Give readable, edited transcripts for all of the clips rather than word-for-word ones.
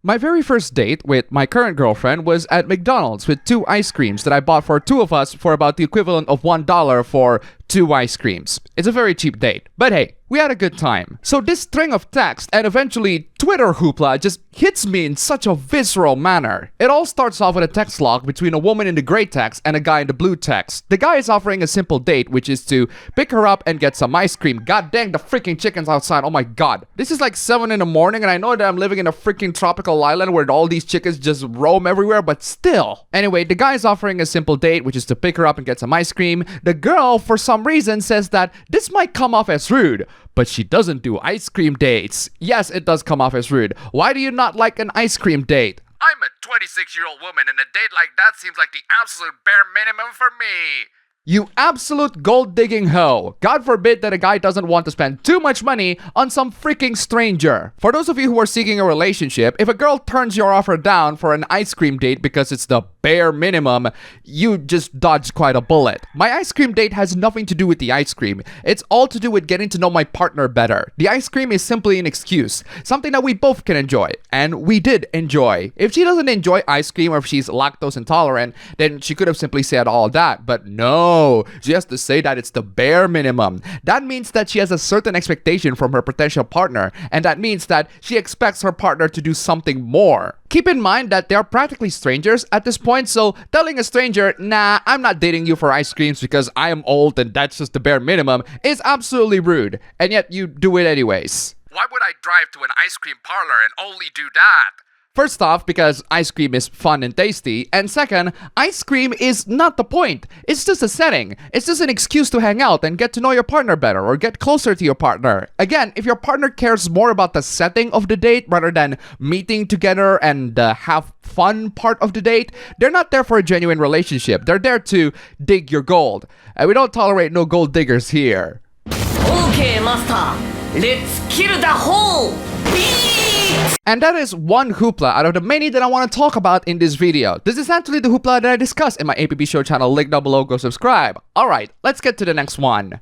My very first date with my current girlfriend was at McDonald's with 2 ice creams that I bought for 2 of us for about the equivalent of $1 for 2 ice creams. It's a very cheap date, but hey, we had a good time. So this string of text and eventually Twitter hoopla just hits me in such a visceral manner. It all starts off with a text log between a woman in the gray text and a guy in the blue text. The guy is offering a simple date, which is to pick her up and get some ice cream. God dang, the freaking chicken's outside. Oh my god. This is like 7 in the morning and I know that I'm living in a freaking tropical island where all these chickens just roam everywhere, but still. Anyway, the guy is offering a simple date, which is to pick her up and get some ice cream. The girl, for some reason, says that this might come off as rude, but she doesn't do ice cream dates. Yes, it does come off as rude. Why do you not like an ice cream date? I'm a 26-year-old woman and a date like that seems like the absolute bare minimum for me. You absolute gold-digging hoe. God forbid that a guy doesn't want to spend too much money on some freaking stranger. For those of you who are seeking a relationship, if a girl turns your offer down for an ice cream date because it's the bare minimum, you just dodged quite a bullet. My ice cream date has nothing to do with the ice cream. It's all to do with getting to know my partner better. The ice cream is simply an excuse, something that we both can enjoy, and we did enjoy. If she doesn't enjoy ice cream or if she's lactose intolerant, then she could have simply said all that, but no. She has to say that it's the bare minimum. That means that she has a certain expectation from her potential partner, and that means that she expects her partner to do something more. Keep in mind that they are practically strangers at this point, so telling a stranger, nah, I'm not dating you for ice creams because I am old and that's just the bare minimum, is absolutely rude, and yet you do it anyways. Why would I drive to an ice cream parlor and only do that? First off, because ice cream is fun and tasty, and second, ice cream is not the point. It's just a setting. It's just an excuse to hang out and get to know your partner better or get closer to your partner. Again, if your partner cares more about the setting of the date rather than meeting together and the have fun part of the date, they're not there for a genuine relationship. They're there to dig your gold. And we don't tolerate no gold diggers here. Okay, master. Let's kill the whole beast! And that is one hoopla out of the many that I want to talk about in this video. This is actually the hoopla that I discussed in my APB Show channel, link down below, go subscribe. Alright, let's get to the next one.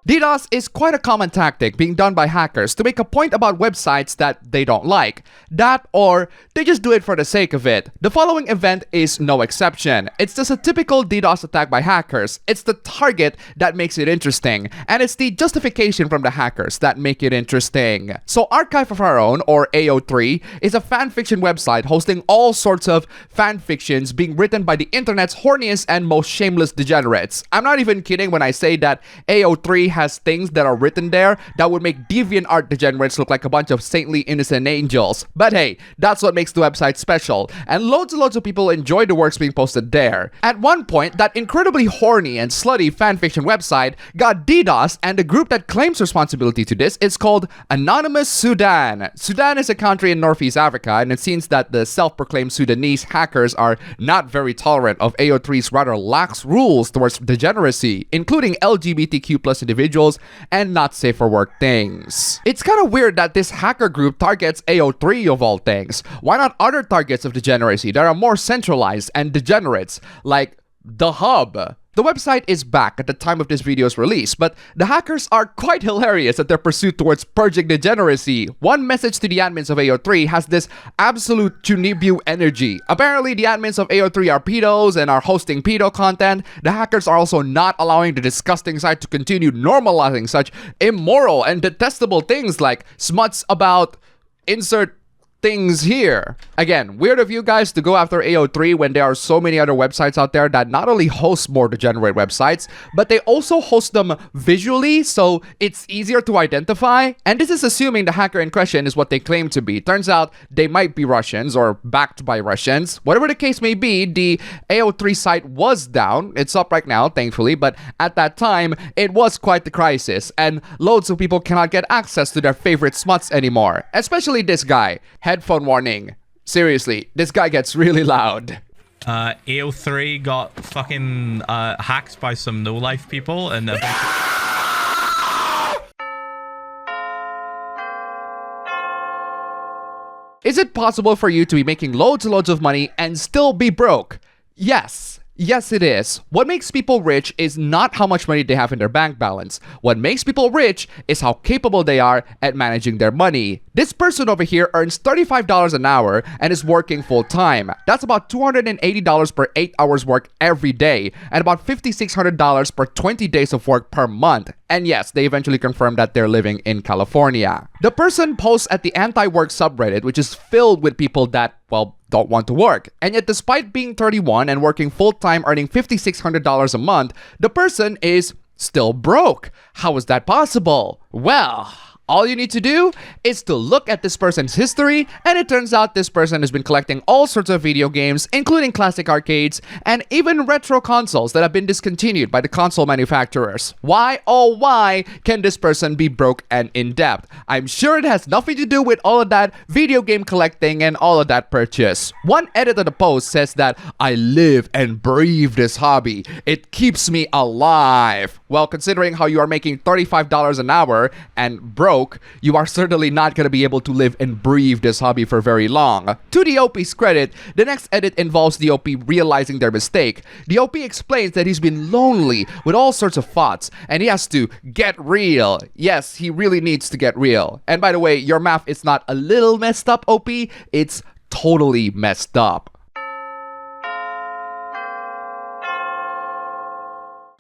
DDoS is quite a common tactic being done by hackers to make a point about websites that they don't like. That or they just do it for the sake of it. The following event is no exception. It's just a typical DDoS attack by hackers. It's the target that makes it interesting, and it's the justification from the hackers that make it interesting. So Archive of Our Own, or AO3, is a fanfiction website hosting all sorts of fanfictions being written by the internet's horniest and most shameless degenerates. I'm not even kidding when I say that AO3 has things that are written there that would make DeviantArt degenerates look like a bunch of saintly innocent angels. But hey, that's what makes the website special, and loads and loads of people enjoy the works being posted there. At one point, that incredibly horny and slutty fanfiction website got DDoS, and the group that claims responsibility to this is called Anonymous Sudan. Sudan is a country in Northeast Africa, and it seems that the self-proclaimed Sudanese hackers are not very tolerant of AO3's rather lax rules towards degeneracy, including LGBTQ+ individuals and not safe for work things. It's kind of weird that this hacker group targets AO3 of all things. Why not other targets of degeneracy that are more centralized and degenerates, like The Hub? The website is back at the time of this video's release, but the hackers are quite hilarious at their pursuit towards purging degeneracy. One message to the admins of AO3 has this absolute Chunibu energy. Apparently, the admins of AO3 are pedos and are hosting pedo content. The hackers are also not allowing the disgusting site to continue normalizing such immoral and detestable things like smuts about insert things here. Again, weird of you guys to go after AO3 when there are so many other websites out there that not only host more degenerate websites, but they also host them visually, so it's easier to identify. And this is assuming the hacker in question is what they claim to be. Turns out they might be Russians or backed by Russians. Whatever the case may be, the AO3 site was down. It's up right now, thankfully, but at that time, it was quite the crisis, and loads of people cannot get access to their favorite smuts anymore. Especially this guy. Headphone warning. Seriously, this guy gets really loud. AO3 got fucking hacked by some no-life people and Is it possible for you to be making loads and loads of money and still be broke? Yes. Yes, it is. What makes people rich is not how much money they have in their bank balance. What makes people rich is how capable they are at managing their money. This person over here earns $35 an hour and is working full time. That's about $280 per 8 hours work every day and about $5,600 per 20 days of work per month. And yes, they eventually confirmed that they're living in California. The person posts at the anti-work subreddit, which is filled with people that, well, don't want to work. And yet, despite being 31 and working full-time earning $5,600 a month, the person is still broke. How is that possible? Well, all you need to do is to look at this person's history, and it turns out this person has been collecting all sorts of video games, including classic arcades, and even retro consoles that have been discontinued by the console manufacturers. Why, oh why, can this person be broke and in debt? I'm sure it has nothing to do with all of that video game collecting and all of that purchase. One edit of the post says that I live and breathe this hobby. It keeps me alive. Well, considering how you are making $35 an hour and broke, you are certainly not going to be able to live and breathe this hobby for very long. To the OP's credit, the next edit involves the OP realizing their mistake. The OP explains that he's been lonely with all sorts of thoughts and he has to get real. Yes, he really needs to get real. And by the way, your math is not a little messed up, OP, it's totally messed up.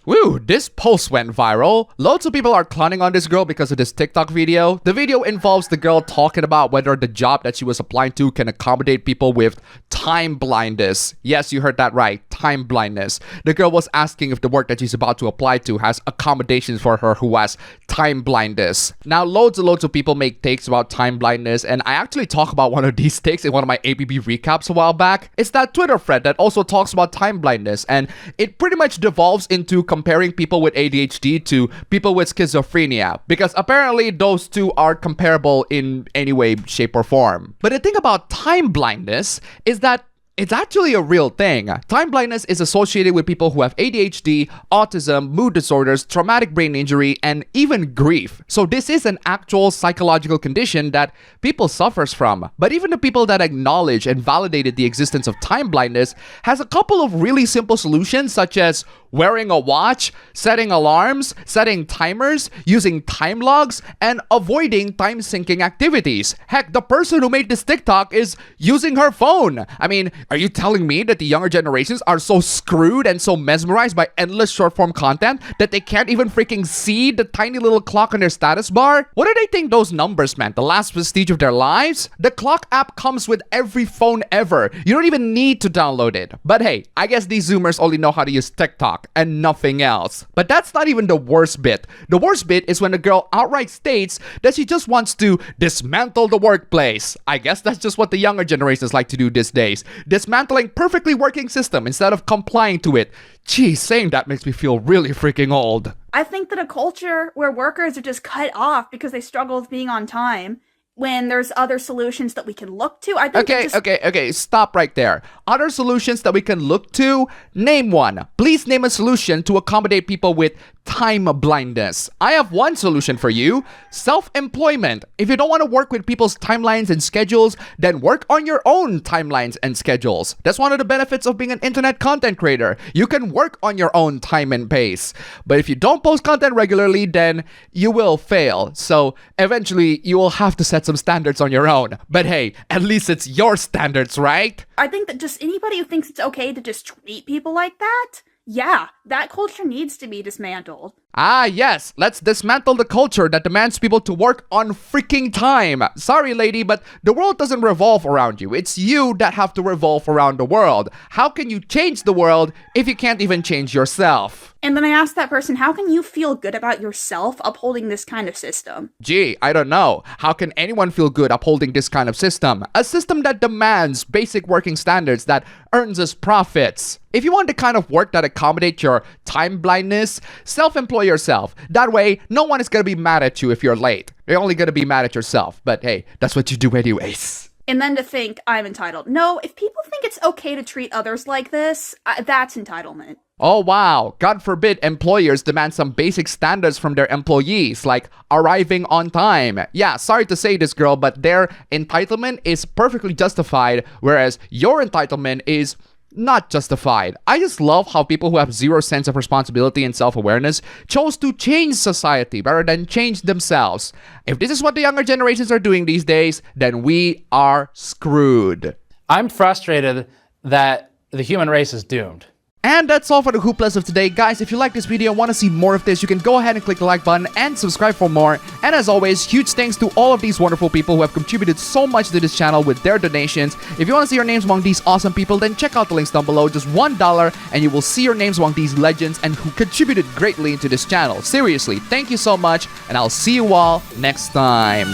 Woo, this post went viral. Loads of people are clowning on this girl because of this TikTok video. The video involves the girl talking about whether the job that she was applying to can accommodate people with time blindness. Yes, you heard that right, time blindness. The girl was asking if the work that she's about to apply to has accommodations for her who has time blindness. Now, loads and loads of people make takes about time blindness, and I actually talk about one of these takes in one of my ABB recaps a while back. It's that Twitter thread that also talks about time blindness, and it pretty much devolves into comparing people with ADHD to people with schizophrenia, because apparently those two are comparable in any way, shape, or form. But the thing about time blindness is that it's actually a real thing. Time blindness is associated with people who have ADHD, autism, mood disorders, traumatic brain injury, and even grief. So this is an actual psychological condition that people suffers from. But even the people that acknowledge and validated the existence of time blindness has a couple of really simple solutions, such as wearing a watch, setting alarms, setting timers, using time logs, and avoiding time syncing activities. Heck, the person who made this TikTok is using her phone. I mean, are you telling me that the younger generations are so screwed and so mesmerized by endless short-form content that they can't even freaking see the tiny little clock on their status bar? What do they think those numbers meant? The last prestige of their lives? The clock app comes with every phone ever. You don't even need to download it. But hey, I guess these Zoomers only know how to use TikTok and nothing else. But that's not even the worst bit. The worst bit is when the girl outright states that she just wants to dismantle the workplace. I guess that's just what the younger generations like to do these days. Dismantling perfectly working system instead of complying to it. Geez, saying that makes me feel really freaking old. I think that a culture where workers are just cut off because they struggle with being on time, when there's other solutions that we can look to, I think Okay, stop right there. Other solutions that we can look to? Name one. Please name a solution to accommodate people with time blindness. I have one solution for you. Self-employment. If you don't want to work with people's timelines and schedules, then work on your own timelines and schedules. That's one of the benefits of being an internet content creator. You can work on your own time and pace. But if you don't post content regularly, then you will fail. So eventually you will have to set some standards on your own. But hey, at least it's your standards, right? I think that just anybody who thinks it's okay to just treat people like that, yeah, that culture needs to be dismantled. Ah, yes, let's dismantle the culture that demands people to work on freaking time. Sorry, lady, but the world doesn't revolve around you. It's you that have to revolve around the world. How can you change the world if you can't even change yourself? And then I asked that person, how can you feel good about yourself upholding this kind of system? Gee, I don't know. How can anyone feel good upholding this kind of system? A system that demands basic working standards that earns us profits. If you want the kind of work that accommodates your time blindness, self-employ yourself. That way, no one is going to be mad at you if you're late. You're only going to be mad at yourself. But hey, that's what you do anyways. And then to think, I'm entitled. No, if people think it's okay to treat others like this, that's entitlement. Oh wow, God forbid employers demand some basic standards from their employees, like arriving on time. Yeah, sorry to say this, girl, but their entitlement is perfectly justified, whereas your entitlement is not justified. I just love how people who have zero sense of responsibility and self-awareness chose to change society rather than change themselves. If this is what the younger generations are doing these days, then we are screwed. I'm frustrated that the human race is doomed. And that's all for the Hooplas of today. Guys, if you like this video and want to see more of this, you can go ahead and click the like button and subscribe for more. And as always, huge thanks to all of these wonderful people who have contributed so much to this channel with their donations. If you want to see your names among these awesome people, then check out the links down below. Just $1 and you will see your names among these legends and who contributed greatly into this channel. Seriously, thank you so much, and I'll see you all next time.